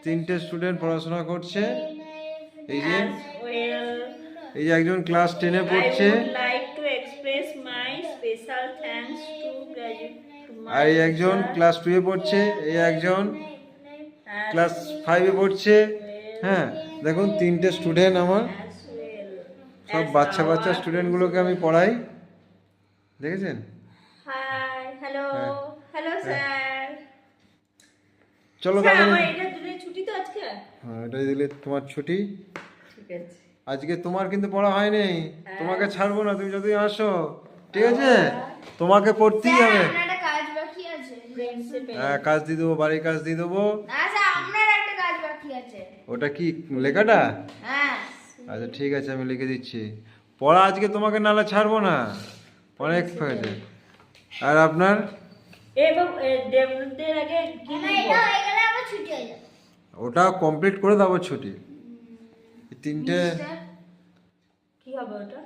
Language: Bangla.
তিনটে স্টুডেন্ট পড়াশোনা করছে। এই যে একজন ক্লাস 10-এ পড়ছে, আর এই একজন ক্লাস 2-এ পড়ছে, এই একজন ক্লাস 5-এ পড়ছে। হ্যাঁ, দেখুন তিনটে স্টুডেন্ট আমার, সব বাচ্চা বাচ্চা স্টুডেন্টগুলোকে আমি পড়াই, দেখেছেন? Hi, hello, hello sir. চলো স্যার তাহলে। আমার এটা দিলে ছুটি তো আজকে? হ্যাঁ, এটাই দিলে তোমার ছুটি। ঠিক আছে। আজকে তোমার কিন্তু পড়া হয়নি, তোমাকে ছাড়বো না, তুমি যদি আসো, ঠিক আছে? তোমাকে পড়তেই হবে। আপনার একটা কাজ বাকি আছে। হ্যাঁ, কাজ দিয়ে দেবো, বাড়ির কাজ দিয়ে দেবো। না স্যার, আপনার একটা কাজ বাকি আছে। ওটা কি লেখাটা? হ্যাঁ। আচ্ছা ঠিক আছে, আমি লিখে দিচ্ছি। পড়া আজকে তোমাকে নালে ছাড়বো না, অনেক হয়েছে। আর আপনার ডেমোদের আগে কি না, লিখবো? এটা হয়ে গেলে আবার ছুটি হয়ে যাবে। ওটা কমপ্লিট করে দেবো ছুটি। এই তিনটে কি হবে ওটা?